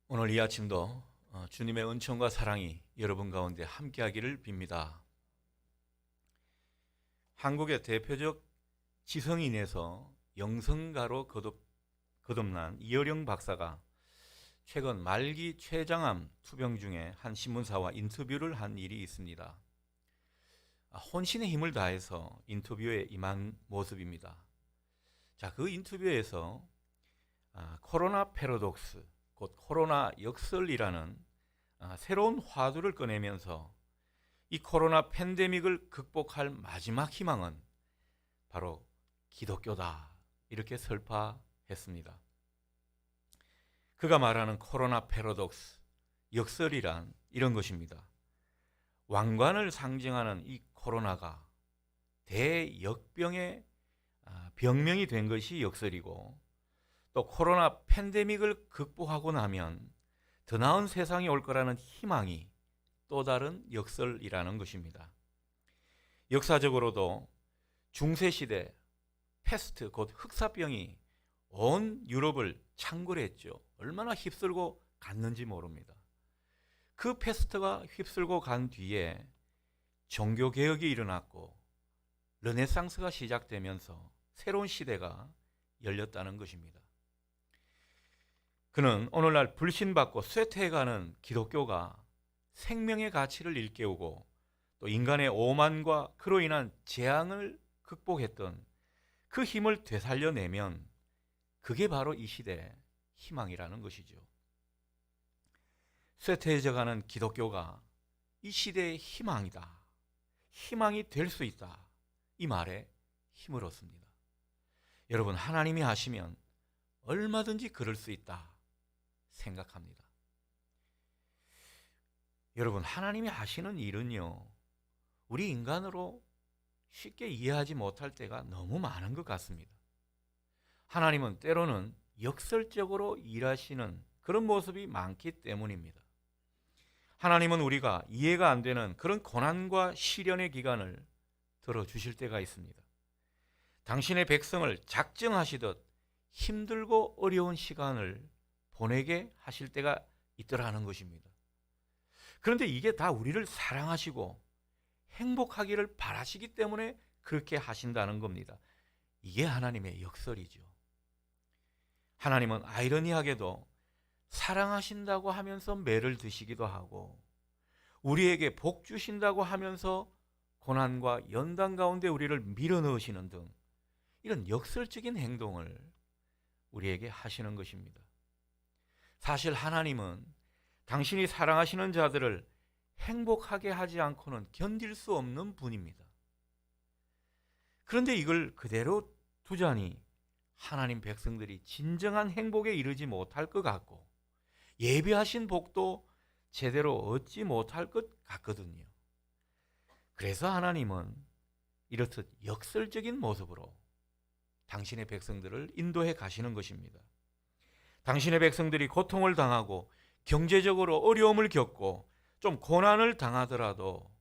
오늘 이 아침도 주님의 은총과 사랑이 여러분 가운데 함께하기를 빕니다. 한국의 대표적 지성인에서 영성가로 거듭난 이어령 박사가 최근 말기 췌장암 투병 중에 한 신문사와 인터뷰를 한 일이 있습니다. 혼신의 힘을 다해서 인터뷰에 임한 모습입니다. 자, 그 인터뷰에서 코로나 패러독스, 곧 코로나 역설이라는 새로운 화두를 꺼내면서 이 코로나 팬데믹을 극복할 마지막 희망은 바로 기독교다, 이렇게 설파했습니다. 그가 말하는 코로나 패러독스, 역설이란 이런 것입니다. 왕관을 상징하는 이 코로나가 대역병의 병명이 된 것이 역설이고, 또 코로나 팬데믹을 극복하고 나면 더 나은 세상이 올 거라는 희망이 또 다른 역설이라는 것입니다. 역사적으로도 중세시대 패스트, 곧 흑사병이 온 유럽을 창궐했죠. 얼마나 휩쓸고 갔는지 모릅니다. 그 패스트가 휩쓸고 간 뒤에 종교개혁이 일어났고 르네상스가 시작되면서 새로운 시대가 열렸다는 것입니다. 그는 오늘날 불신받고 쇠퇴해가는 기독교가 생명의 가치를 일깨우고 또 인간의 오만과 그로 인한 재앙을 극복했던 그 힘을 되살려내면 그게 바로 이 시대의 희망이라는 것이죠. 쇠퇴해져가는 기독교가 이 시대의 희망이다, 희망이 될 수 있다, 이 말에 힘을 얻습니다. 여러분, 하나님이 하시면 얼마든지 그럴 수 있다 생각합니다. 여러분, 하나님이 하시는 일은요, 우리 인간으로 쉽게 이해하지 못할 때가 너무 많은 것 같습니다. 하나님은 때로는 역설적으로 일하시는 그런 모습이 많기 때문입니다. 하나님은 우리가 이해가 안 되는 그런 고난과 시련의 기간을 들어주실 때가 있습니다. 당신의 백성을 작정하시듯 힘들고 어려운 시간을 보내게 하실 때가 있더라는 것입니다. 그런데 이게 다 우리를 사랑하시고 행복하기를 바라시기 때문에 그렇게 하신다는 겁니다. 이게 하나님의 역설이죠. 하나님은 아이러니하게도 사랑하신다고 하면서 매를 드시기도 하고, 우리에게 복 주신다고 하면서 고난과 연단 가운데 우리를 밀어넣으시는 등 이런 역설적인 행동을 우리에게 하시는 것입니다. 사실 하나님은 당신이 사랑하시는 자들을 행복하게 하지 않고는 견딜 수 없는 분입니다. 그런데 이걸 그대로 두자니 하나님 백성들이 진정한 행복에 이르지 못할 것 같고, 예비하신 복도 제대로 얻지 못할 것 같거든요. 그래서 하나님은 이렇듯 역설적인 모습으로 당신의 백성들을 인도해 가시는 것입니다. 당신의 백성들이 고통을 당하고 경제적으로 어려움을 겪고 좀 고난을 당하더라도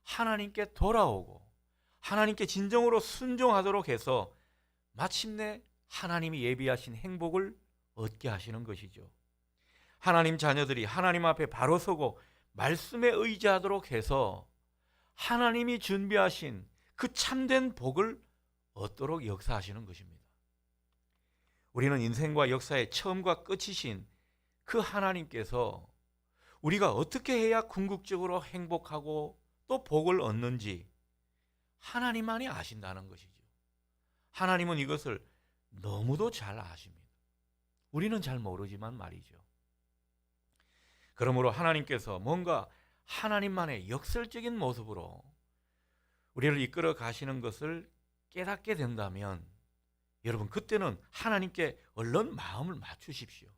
하나님께 돌아오고 하나님께 진정으로 순종하도록 해서 마침내 하나님이 예비하신 행복을 얻게 하시는 것이죠. 하나님 자녀들이 하나님 앞에 바로 서고 말씀에 의지하도록 해서 하나님이 준비하신 그 참된 복을 얻도록 역사하시는 것입니다. 우리는 인생과 역사의 처음과 끝이신 그 하나님께서 우리가 어떻게 해야 궁극적으로 행복하고 또 복을 얻는지 하나님만이 아신다는 것이죠. 하나님은 이것을 너무도 잘 아십니다. 우리는 잘 모르지만 말이죠. 그러므로 하나님께서 뭔가 하나님만의 역설적인 모습으로 우리를 이끌어 가시는 것을 깨닫게 된다면 여러분, 그때는 하나님께 얼른 마음을 맞추십시오.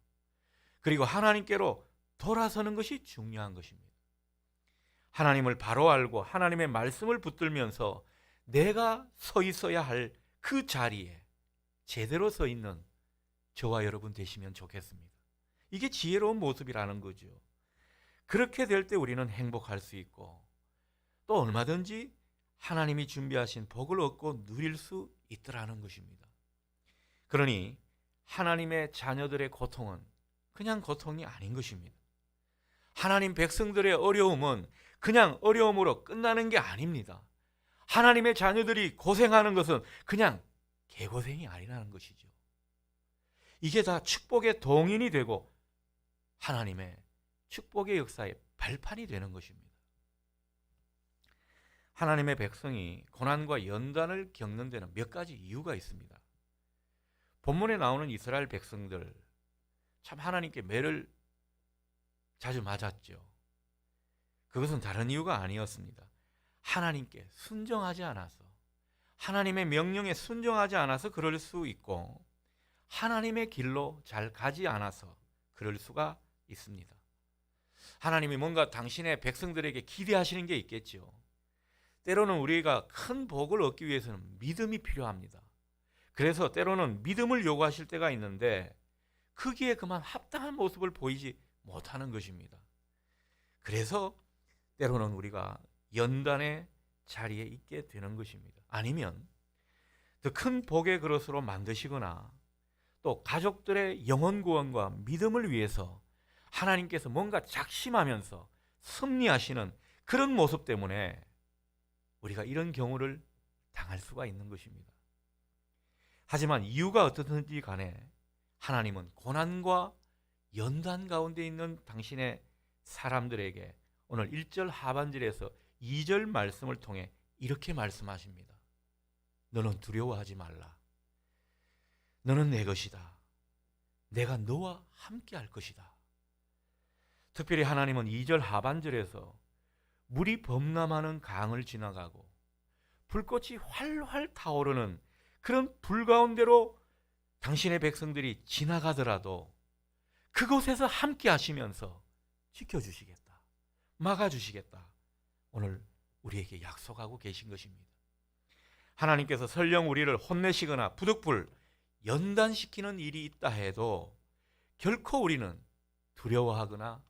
그리고 하나님께로 돌아서는 것이 중요한 것입니다. 하나님을 바로 알고 하나님의 말씀을 붙들면서 내가 서 있어야 할 그 자리에 제대로 서 있는 저와 여러분 되시면 좋겠습니다. 이게 지혜로운 모습이라는 거죠. 그렇게 될 때 우리는 행복할 수 있고 또 얼마든지 하나님이 준비하신 복을 얻고 누릴 수 있더라는 것입니다. 그러니 하나님의 자녀들의 고통은 그냥 고통이 아닌 것입니다. 하나님 백성들의 어려움은 그냥 어려움으로 끝나는 게 아닙니다. 하나님의 자녀들이 고생하는 것은 그냥 개고생이 아니라는 것이죠. 이게 다 축복의 동인이 되고 하나님의 축복의 역사의 발판이 되는 것입니다. 하나님의 백성이 고난과 연단을 겪는 데는 몇 가지 이유가 있습니다. 본문에 나오는 이스라엘 백성들, 참 하나님께 매를 자주 맞았죠. 그것은 다른 이유가 아니었습니다. 하나님께 순종하지 않아서, 하나님의 명령에 순종하지 않아서 그럴 수 있고, 하나님의 길로 잘 가지 않아서 그럴 수가 있습니다. 하나님이 뭔가 당신의 백성들에게 기대하시는 게 있겠죠. 때로는 우리가 큰 복을 얻기 위해서는 믿음이 필요합니다. 그래서 때로는 믿음을 요구하실 때가 있는데 거기에 그만 합당한 모습을 보이지 못하는 것입니다. 그래서 때로는 우리가 연단의 자리에 있게 되는 것입니다. 아니면 더 큰 복의 그릇으로 만드시거나 또 가족들의 영혼 구원과 믿음을 위해서 하나님께서 뭔가 작심하면서 섭리하시는 그런 모습 때문에 우리가 이런 경우를 당할 수가 있는 것입니다. 하지만 이유가 어떻든지 간에 하나님은 고난과 연단 가운데 있는 당신의 사람들에게 오늘 1절 하반절에서 2절 말씀을 통해 이렇게 말씀하십니다. 너는 두려워하지 말라. 너는 내 것이다. 내가 너와 함께 할 것이다. 특별히 하나님은 2절 하반절에서 물이 범람하는 강을 지나가고 불꽃이 활활 타오르는 그런 불 가운데로 당신의 백성들이 지나가더라도 그곳에서 함께 하시면서 지켜주시겠다, 막아주시겠다, 오늘 우리에게 약속하고 계신 것입니다. 하나님께서 설령 우리를 혼내시거나 부득불 연단시키는 일이 있다 해도 결코 우리는 두려워하거나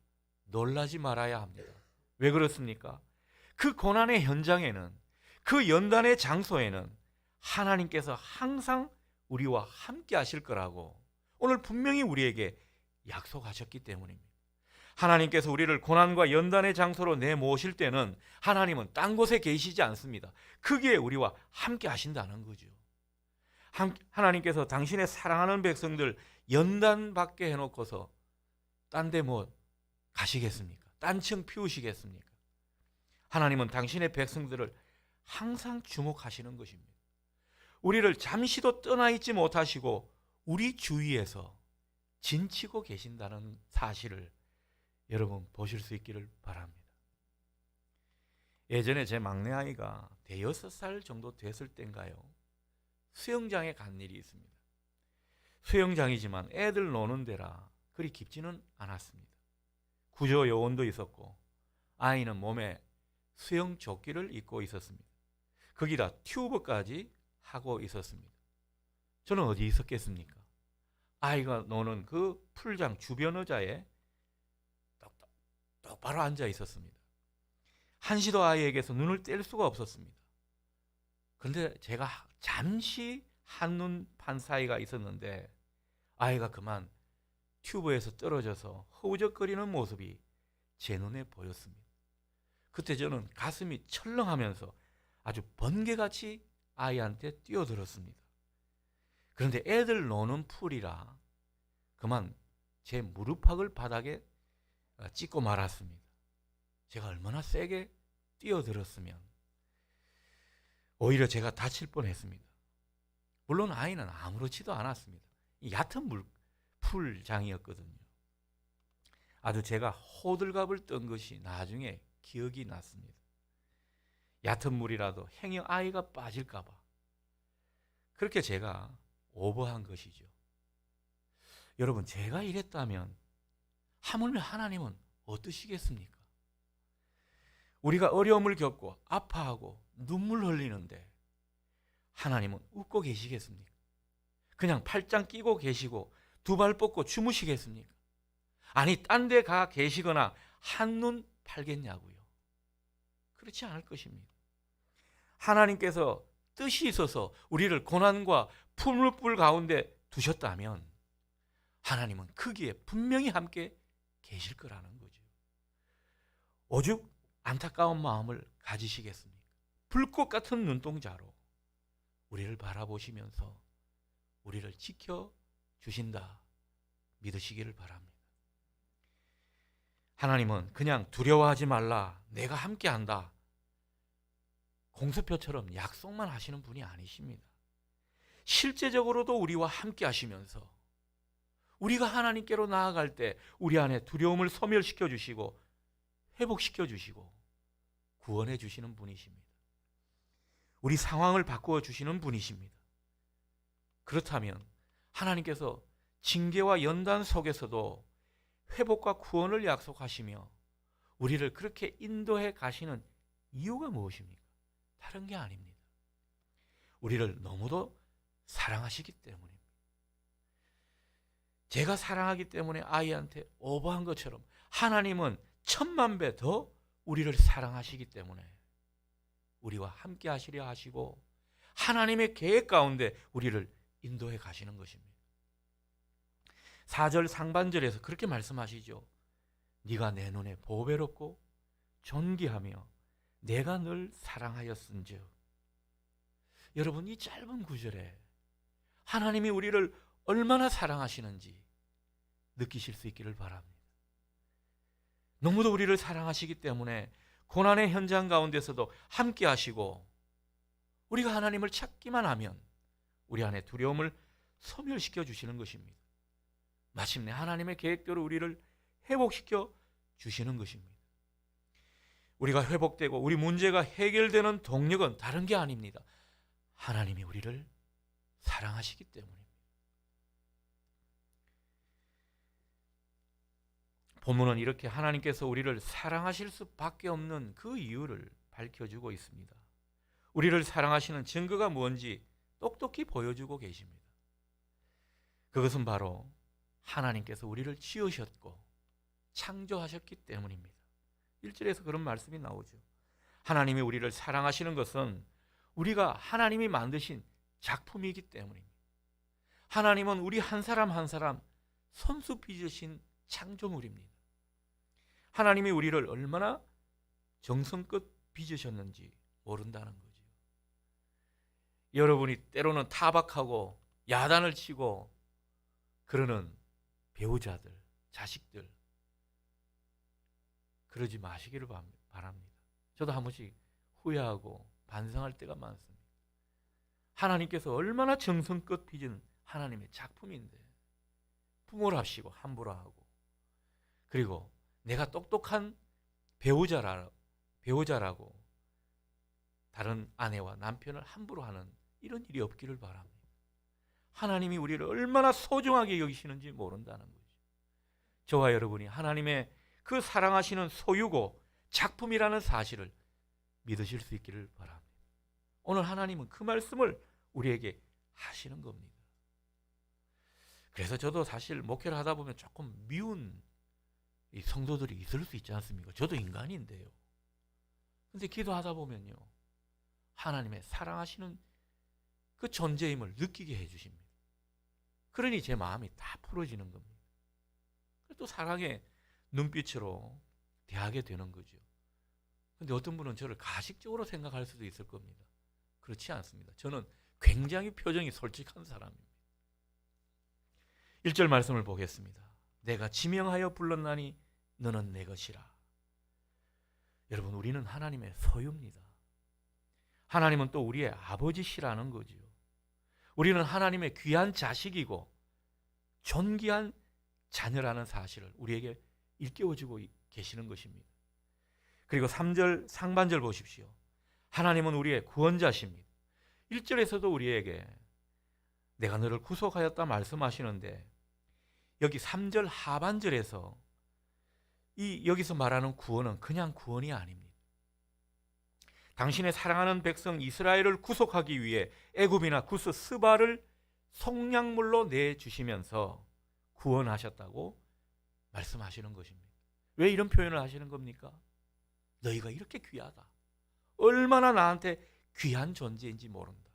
놀라지 말아야 합니다. 왜 그렇습니까? 그 고난의 현장에는, 그 연단의 장소에는 하나님께서 항상 우리와 함께 하실 거라고 오늘 분명히 우리에게 약속하셨기 때문입니다. 하나님께서 우리를 고난과 연단의 장소로 내모실 때는 하나님은 딴 곳에 계시지 않습니다. 거기에 우리와 함께 하신다는 거죠. 하나님께서 당신의 사랑하는 백성들 연단받게 해놓고서 딴 데 뭐 가시겠습니까? 딴청 피우시겠습니까? 하나님은 당신의 백성들을 항상 주목하시는 것입니다. 우리를 잠시도 떠나 있지 못하시고 우리 주위에서 진치고 계신다는 사실을 여러분 보실 수 있기를 바랍니다. 예전에 제 막내 아이가 대여섯 살 정도 됐을 때인가요? 수영장에 간 일이 있습니다. 수영장이지만 애들 노는 데라 그리 깊지는 않았습니다. 구조 요원도 있었고 아이는 몸에 수영 조끼를 입고 있었습니다. 거기다 튜브까지 하고 있었습니다. 저는 어디 있었겠습니까? 아이가 노는 그 풀장 주변 의자에 똑바로 앉아 있었습니다. 한시도 아이에게서 눈을 뗄 수가 없었습니다. 그런데 제가 잠시 한눈 판 사이가 있었는데 아이가 그만 튜브에서 떨어져서 허우적거리는 모습이 제 눈에 보였습니다. 그때 저는 가슴이 철렁하면서 아주 번개같이 아이한테 뛰어들었습니다. 그런데 애들 노는 풀이라 그만 제 무릎팍을 바닥에 찍고 말았습니다. 제가 얼마나 세게 뛰어들었으면 오히려 제가 다칠 뻔했습니다. 물론 아이는 아무렇지도 않았습니다. 얕은 풀장이었거든요. 아주 제가 호들갑을 떤 것이 나중에 기억이 났습니다. 얕은 물이라도 행여 아이가 빠질까 봐 그렇게 제가 오버한 것이죠. 여러분, 제가 이랬다면 하물며 하나님은 어떠시겠습니까? 우리가 어려움을 겪고 아파하고 눈물 흘리는데 하나님은 웃고 계시겠습니까? 그냥 팔짱 끼고 계시고 두 발 뻗고 주무시겠습니까? 아니, 딴 데 가 계시거나 한눈 팔겠냐고요. 그렇지 않을 것입니다. 하나님께서 뜻이 있어서 우리를 고난과 풀물불 가운데 두셨다면 하나님은 거기에 분명히 함께 계실 거라는 거죠. 오죽 안타까운 마음을 가지시겠습니까? 불꽃 같은 눈동자로 우리를 바라보시면서 우리를 지켜주신다 믿으시기를 바랍니다. 하나님은 그냥 두려워하지 말라, 내가 함께한다, 공수표처럼 약속만 하시는 분이 아니십니다. 실제적으로도 우리와 함께 하시면서 우리가 하나님께로 나아갈 때 우리 안에 두려움을 소멸시켜 주시고 회복시켜 주시고 구원해 주시는 분이십니다. 우리 상황을 바꾸어 주시는 분이십니다. 그렇다면 하나님께서 징계와 연단 속에서도 회복과 구원을 약속하시며 우리를 그렇게 인도해 가시는 이유가 무엇입니까? 다른 게 아닙니다. 우리를 너무도 사랑하시기 때문입니다. 제가 사랑하기 때문에 아이한테 오버한 것처럼 하나님은 1000만 배 더 우리를 사랑하시기 때문에 우리와 함께 하시려 하시고 하나님의 계획 가운데 우리를 인도해 가시는 것입니다. 4절 상반절에서 그렇게 말씀하시죠. 네가 내 눈에 보배롭고 존귀하며 내가 늘 사랑하였은즉. 여러분, 이 짧은 구절에 하나님이 우리를 얼마나 사랑하시는지 느끼실 수 있기를 바랍니다. 너무도 우리를 사랑하시기 때문에 고난의 현장 가운데서도 함께 하시고 우리가 하나님을 찾기만 하면 우리 안에 두려움을 소멸시켜 주시는 것입니다. 마침내 하나님의 계획대로 우리를 회복시켜 주시는 것입니다. 우리가 회복되고 우리 문제가 해결되는 동력은 다른 게 아닙니다. 하나님이 우리를 사랑하시기 때문입니다. 본문은 이렇게 하나님께서 우리를 사랑하실 수밖에 없는 그 이유를 밝혀주고 있습니다. 우리를 사랑하시는 증거가 뭔지 똑똑히 보여주고 계십니다. 그것은 바로 하나님께서 우리를 지으셨고 창조하셨기 때문입니다. 1절에서 그런 말씀이 나오죠. 하나님이 우리를 사랑하시는 것은 우리가 하나님이 만드신 작품이기 때문입니다. 하나님은 우리 한 사람 한 사람 손수 빚으신 창조물입니다. 하나님이 우리를 얼마나 정성껏 빚으셨는지 모른다는 거죠. 여러분이 때로는 타박하고 야단을 치고 그러는 배우자들, 자식들 그러지 마시기를 바랍니다. 저도 한 번씩 후회하고 반성할 때가 많습니다. 하나님께서 얼마나 정성껏 빚은 하나님의 작품인데 부모랍시고 함부로 하고, 그리고 내가 똑똑한 배우자라고 다른 아내와 남편을 함부로 하는 이런 일이 없기를 바랍니다. 하나님이 우리를 얼마나 소중하게 여기시는지 모른다는 거죠. 저와 여러분이 하나님의 그 사랑하시는 소유고 작품이라는 사실을 믿으실 수 있기를 바랍니다. 오늘 하나님은 그 말씀을 우리에게 하시는 겁니다. 그래서 저도 사실 목회를 하다 보면 조금 미운 이 성도들이 있을 수 있지 않습니까? 저도 인간인데요. 근데 기도하다 보면요, 하나님의 사랑하시는 그 존재임을 느끼게 해주십니다. 그러니 제 마음이 다 풀어지는 겁니다. 또 사랑의 눈빛으로 대하게 되는 거죠. 근데 어떤 분은 저를 가식적으로 생각할 수도 있을 겁니다. 그렇지 않습니다. 저는 굉장히 표정이 솔직한 사람입니다. 1절 말씀을 보겠습니다. 내가 지명하여 불렀나니 너는 내 것이라. 여러분, 우리는 하나님의 소유입니다. 하나님은 또 우리의 아버지시라는 거죠. 우리는 하나님의 귀한 자식이고 존귀한 자녀라는 사실을 우리에게 일깨워주고 계시는 것입니다. 그리고 3절 상반절 보십시오. 하나님은 우리의 구원자십니다. 1절에서도 우리에게 내가 너를 구속하였다 말씀하시는데 여기 3절 하반절에서 여기서 말하는 구원은 그냥 구원이 아닙니다. 당신의 사랑하는 백성 이스라엘을 구속하기 위해 애굽이나 구스 스바를 속량물로 내주시면서 구원하셨다고 말씀하시는 것입니다. 왜 이런 표현을 하시는 겁니까? 너희가 이렇게 귀하다, 얼마나 나한테 귀한 존재인지 모른다,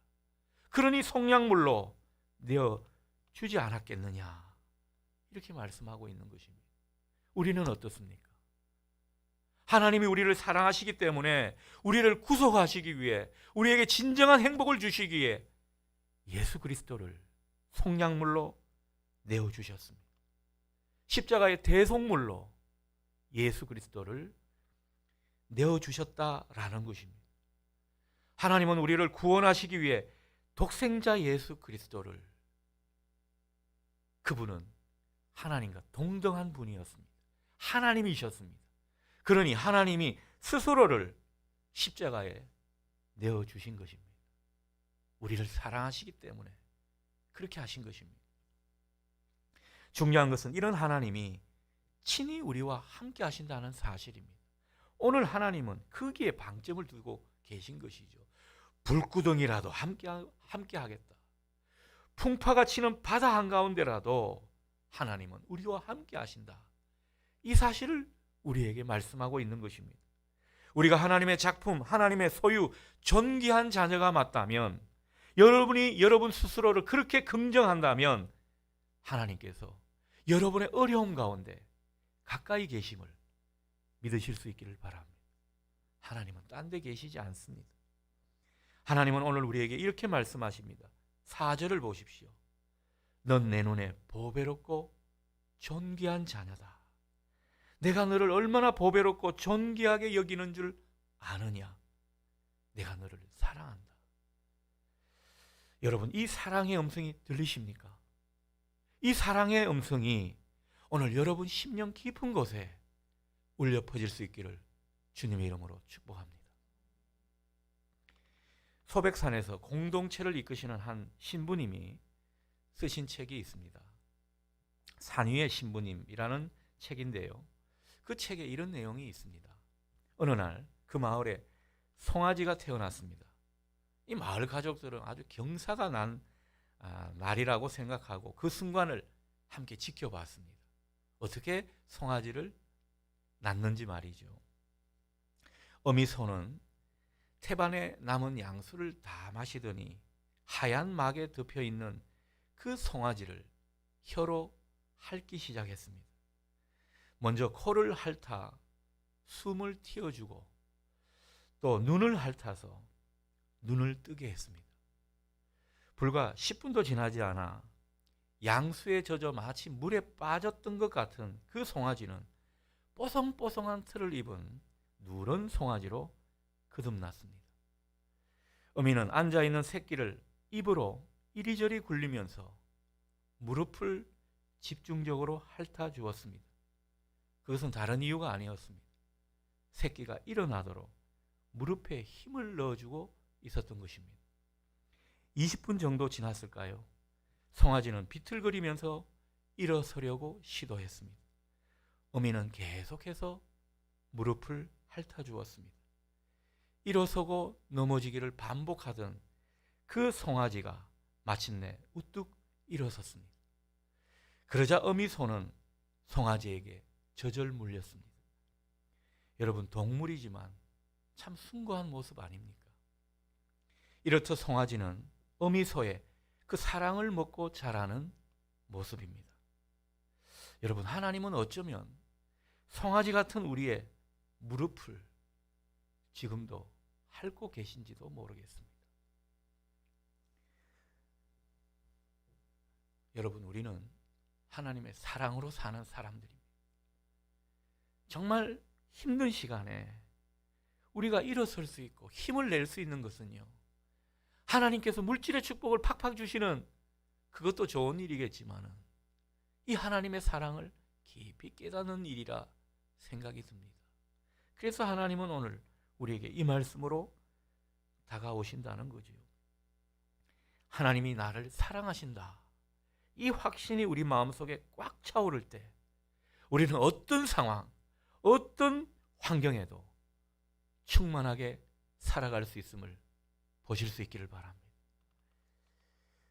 그러니 속량물로 내어 주지 않았겠느냐, 이렇게 말씀하고 있는 것입니다. 우리는 어떻습니까? 하나님이 우리를 사랑하시기 때문에 우리를 구속하시기 위해, 우리에게 진정한 행복을 주시기 위해 예수 그리스도를 속량물로 내어주셨습니다. 십자가의 대속물로 예수 그리스도를 내어주셨다라는 것입니다. 하나님은 우리를 구원하시기 위해 독생자 예수 그리스도를, 그분은 하나님과 동등한 분이었습니다. 하나님이셨습니다. 그러니 하나님이 스스로를 십자가에 내어주신 것입니다. 우리를 사랑하시기 때문에 그렇게 하신 것입니다. 중요한 것은 이런 하나님이 친히 우리와 함께 하신다는 사실입니다. 오늘 하나님은 거기에 방점을 두고 계신 것이죠. 불구덩이라도 함께 하겠다. 풍파가 치는 바다 한가운데라도 하나님은 우리와 함께 하신다. 이 사실을 우리에게 말씀하고 있는 것입니다. 우리가 하나님의 작품, 하나님의 소유, 존귀한 자녀가 맞다면, 여러분이 여러분 스스로를 그렇게 긍정한다면 하나님께서 여러분의 어려움 가운데 가까이 계심을 믿으실 수 있기를 바랍니다. 하나님은 딴 데 계시지 않습니다. 하나님은 오늘 우리에게 이렇게 말씀하십니다. 4절을 보십시오. 넌 내 눈에 보배롭고 존귀한 자녀다. 내가 너를 얼마나 보배롭고 존귀하게 여기는 줄 아느냐. 내가 너를 사랑한다. 여러분, 이 사랑의 음성이 들리십니까? 이 사랑의 음성이 오늘 여러분 심령 깊은 곳에 울려 퍼질 수 있기를 주님의 이름으로 축복합니다. 소백산에서 공동체를 이끄시는 한 신부님이 쓰신 책이 있습니다. 산 위의 신부님이라는 책인데요. 그 책에 이런 내용이 있습니다. 어느 날 그 마을에 송아지가 태어났습니다. 이 마을 가족들은 아주 경사가 난 날이라고 생각하고 그 순간을 함께 지켜봤습니다. 어떻게 송아지를 낳는지 말이죠. 어미소는 태반에 남은 양수를 다 마시더니 하얀 막에 덮여 있는 그 송아지를 혀로 핥기 시작했습니다. 먼저 코를 핥아 숨을 틔워주고 또 눈을 핥아서 눈을 뜨게 했습니다. 불과 10분도 지나지 않아 양수에 젖어 마치 물에 빠졌던 것 같은 그 송아지는 뽀송뽀송한 털을 입은 누런 송아지로 거듭났습니다. 어미는 앉아있는 새끼를 입으로 이리저리 굴리면서 무릎을 집중적으로 핥아 주었습니다. 그것은 다른 이유가 아니었습니다. 새끼가 일어나도록 무릎에 힘을 넣어주고 있었던 것입니다. 20분 정도 지났을까요? 송아지는 비틀거리면서 일어서려고 시도했습니다. 어미는 계속해서 무릎을 핥아 주었습니다. 일어서고 넘어지기를 반복하던 그 송아지가 마침내 우뚝 일어섰습니다. 그러자 어미 소는 송아지에게 저절 물렸습니다. 여러분, 동물이지만 참 숭고한 모습 아닙니까? 이렇듯 송아지는 어미 소의 그 사랑을 먹고 자라는 모습입니다. 여러분, 하나님은 어쩌면 송아지 같은 우리의 무릎을 지금도 핥고 계신지도 모르겠습니다. 여러분, 우리는 하나님의 사랑으로 사는 사람들입니다. 정말 힘든 시간에 우리가 일어설 수 있고 힘을 낼 수 있는 것은요, 하나님께서 물질의 축복을 팍팍 주시는 그것도 좋은 일이겠지만은 이 하나님의 사랑을 깊이 깨닫는 일이라 생각이 듭니다. 그래서 하나님은 오늘 우리에게 이 말씀으로 다가오신다는 거죠. 하나님이 나를 사랑하신다. 이 확신이 우리 마음속에 꽉 차오를 때 우리는 어떤 상황, 어떤 환경에도 충만하게 살아갈 수 있음을 보실 수 있기를 바랍니다.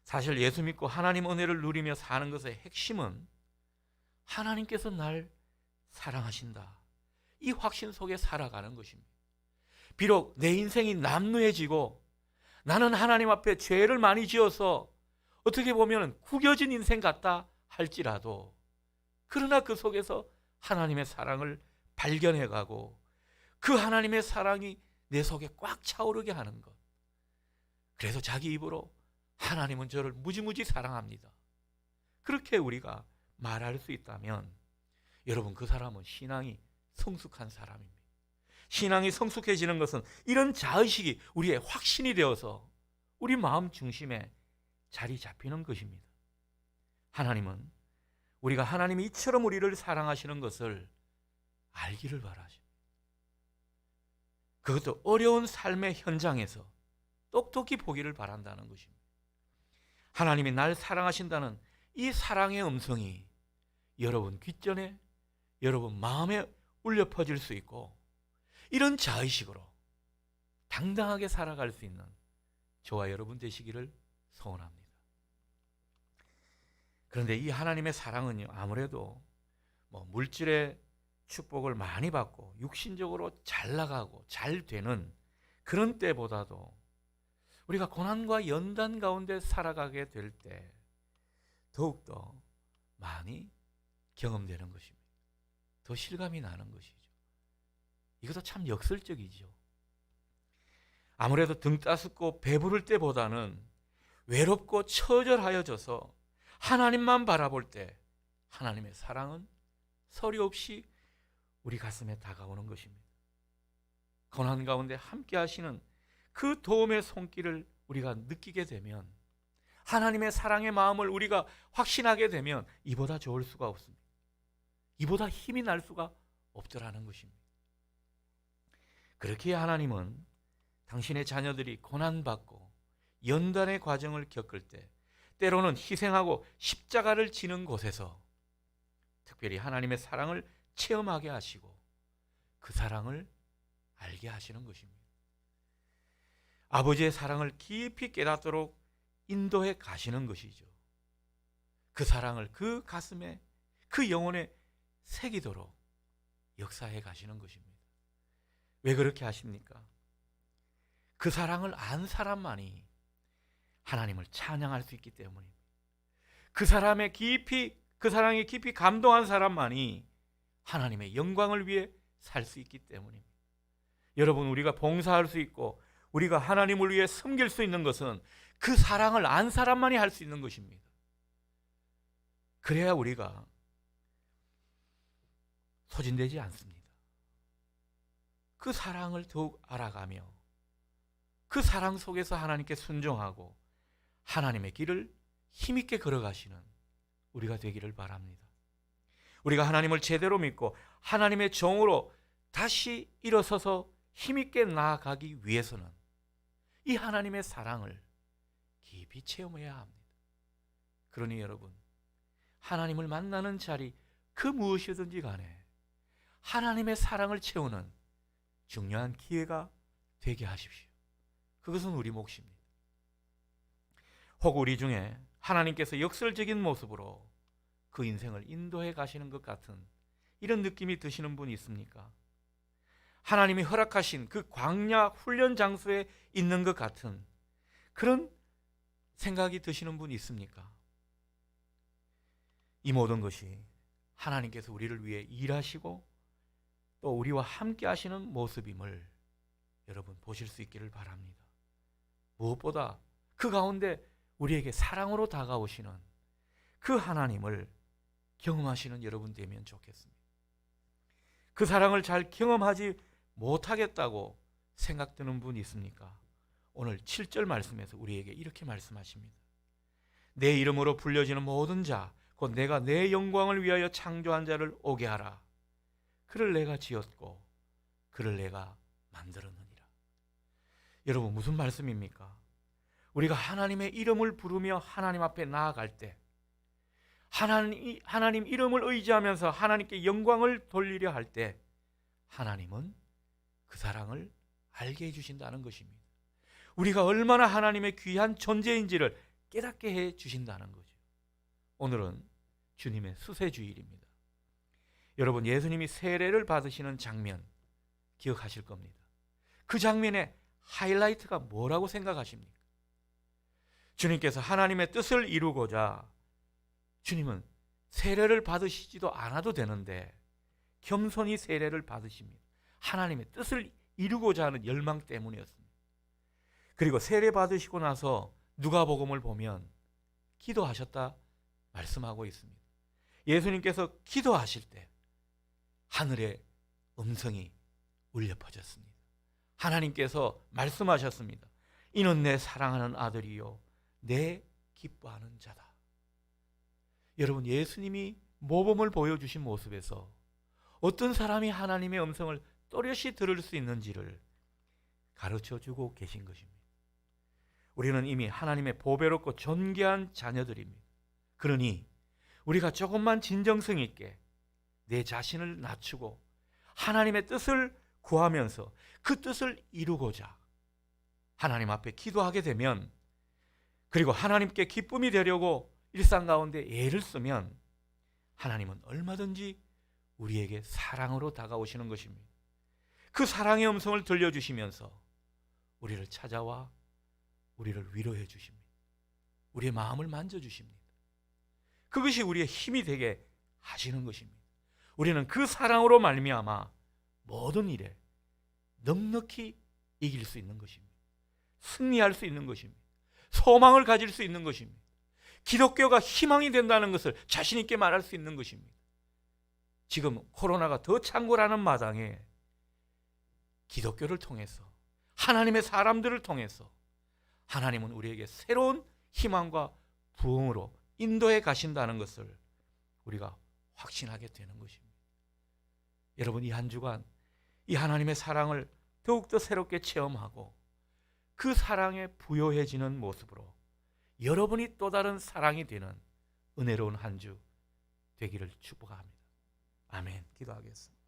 사실 예수 믿고 하나님 은혜를 누리며 사는 것의 핵심은 하나님께서 날 사랑하신다. 이 확신 속에 살아가는 것입니다. 비록 내 인생이 남루해지고 나는 하나님 앞에 죄를 많이 지어서 어떻게 보면 구겨진 인생 같다 할지라도 그러나 그 속에서 하나님의 사랑을 발견해가고 그 하나님의 사랑이 내 속에 꽉 차오르게 하는 것. 그래서 자기 입으로 하나님은 저를 무지무지 사랑합니다, 그렇게 우리가 말할 수 있다면 여러분, 그 사람은 신앙이 성숙한 사람입니다. 신앙이 성숙해지는 것은 이런 자의식이 우리의 확신이 되어서 우리 마음 중심에 자리 잡히는 것입니다. 하나님은 우리가 하나님이 이처럼 우리를 사랑하시는 것을 알기를 바라십니다. 그것도 어려운 삶의 현장에서 똑똑히 보기를 바란다는 것입니다. 하나님이 날 사랑하신다는 이 사랑의 음성이 여러분 귓전에, 여러분 마음에 울려 퍼질 수 있고, 이런 자의식으로 당당하게 살아갈 수 있는 저와 여러분 되시기를 소원합니다. 그런데 이 하나님의 사랑은요, 아무래도 물질의 축복을 많이 받고 육신적으로 잘 나가고 잘 되는 그런 때보다도 우리가 고난과 연단 가운데 살아가게 될 때 더욱더 많이 경험되는 것입니다. 더 실감이 나는 것이죠. 이것도 참 역설적이죠. 아무래도 등 따숩고 배부를 때보다는 외롭고 처절하여져서 하나님만 바라볼 때 하나님의 사랑은 서리 없이 우리 가슴에 다가오는 것입니다. 고난 가운데 함께 하시는 그 도움의 손길을 우리가 느끼게 되면, 하나님의 사랑의 마음을 우리가 확신하게 되면 이보다 좋을 수가 없습니다. 이보다 힘이 날 수가 없더라는 것입니다. 그렇게 하나님은 당신의 자녀들이 고난받고 연단의 과정을 겪을 때 때로는 희생하고 십자가를 지는 곳에서 특별히 하나님의 사랑을 체험하게 하시고 그 사랑을 알게 하시는 것입니다. 아버지의 사랑을 깊이 깨닫도록 인도해 가시는 것이죠. 그 사랑을 그 가슴에, 그 영혼에 새기도록 역사해 가시는 것입니다. 왜 그렇게 하십니까? 그 사랑을 안 사람만이 하나님을 찬양할 수 있기 때문입니다. 그 사랑에 깊이 감동한 사람만이 하나님의 영광을 위해 살 수 있기 때문입니다. 여러분, 우리가 봉사할 수 있고 우리가 하나님을 위해 섬길 수 있는 것은 그 사랑을 안 사람만이 할 수 있는 것입니다. 그래야 우리가 소진되지 않습니다. 그 사랑을 더욱 알아가며 그 사랑 속에서 하나님께 순종하고 하나님의 길을 힘있게 걸어가시는 우리가 되기를 바랍니다. 우리가 하나님을 제대로 믿고 하나님의 종으로 다시 일어서서 힘있게 나아가기 위해서는 이 하나님의 사랑을 깊이 체험해야 합니다. 그러니 여러분, 하나님을 만나는 자리 그 무엇이든지 간에 하나님의 사랑을 채우는 중요한 기회가 되게 하십시오. 그것은 우리 몫입니다. 혹 우리 중에 하나님께서 역설적인 모습으로 그 인생을 인도해 가시는 것 같은 이런 느낌이 드시는 분이 있습니까? 하나님이 허락하신 그 광야 훈련 장소에 있는 것 같은 그런 생각이 드시는 분이 있습니까? 이 모든 것이 하나님께서 우리를 위해 일하시고 또 우리와 함께 하시는 모습임을 여러분 보실 수 있기를 바랍니다. 무엇보다 그 가운데 우리에게 사랑으로 다가오시는 그 하나님을 경험하시는 여러분 되면 좋겠습니다. 그 사랑을 잘 경험하지 못하겠다고 생각되는 분이 있습니까? 오늘 7절 말씀에서 우리에게 이렇게 말씀하십니다. 내 이름으로 불려지는 모든 자, 곧 내가 내 영광을 위하여 창조한 자를 오게 하라. 그를 내가 지었고 그를 내가 만들었느니라. 여러분, 무슨 말씀입니까? 우리가 하나님의 이름을 부르며 하나님 앞에 나아갈 때 하나님 이름을 의지하면서 하나님께 영광을 돌리려 할 때 하나님은 그 사랑을 알게 해주신다는 것입니다. 우리가 얼마나 하나님의 귀한 존재인지를 깨닫게 해주신다는 거죠. 오늘은 주님의 수세주일입니다. 여러분, 예수님이 세례를 받으시는 장면 기억하실 겁니다. 그 장면의 하이라이트가 뭐라고 생각하십니까? 주님께서 하나님의 뜻을 이루고자 주님은 세례를 받으시지도 않아도 되는데 겸손히 세례를 받으십니다. 하나님의 뜻을 이루고자 하는 열망 때문이었습니다. 그리고 세례 받으시고 나서 누가복음을 보면 기도하셨다 말씀하고 있습니다. 예수님께서 기도하실 때 하늘의 음성이 울려 퍼졌습니다. 하나님께서 말씀하셨습니다. 이는 내 사랑하는 아들이요 내 기뻐하는 자다. 여러분, 예수님이 모범을 보여주신 모습에서 어떤 사람이 하나님의 음성을 또렷이 들을 수 있는지를 가르쳐주고 계신 것입니다. 우리는 이미 하나님의 보배롭고 존귀한 자녀들입니다. 그러니 우리가 조금만 진정성 있게 내 자신을 낮추고 하나님의 뜻을 구하면서 그 뜻을 이루고자 하나님 앞에 기도하게 되면, 그리고 하나님께 기쁨이 되려고 일상 가운데 애를 쓰면 하나님은 얼마든지 우리에게 사랑으로 다가오시는 것입니다. 그 사랑의 음성을 들려주시면서 우리를 찾아와 우리를 위로해 주십니다. 우리의 마음을 만져주십니다. 그것이 우리의 힘이 되게 하시는 것입니다. 우리는 그 사랑으로 말미암아 모든 일에 넉넉히 이길 수 있는 것입니다. 승리할 수 있는 것입니다. 소망을 가질 수 있는 것입니다. 기독교가 희망이 된다는 것을 자신 있게 말할 수 있는 것입니다. 지금 코로나가 더 창궐하는 마당에 기독교를 통해서, 하나님의 사람들을 통해서 하나님은 우리에게 새로운 희망과 부흥으로 인도해 가신다는 것을 우리가 확신하게 되는 것입니다. 여러분, 이 한 주간 이 하나님의 사랑을 더욱더 새롭게 체험하고 그 사랑에 부요해지는 모습으로 여러분이 또 다른 사랑이 되는 은혜로운 한 주 되기를 축복합니다. 아멘. 기도하겠습니다.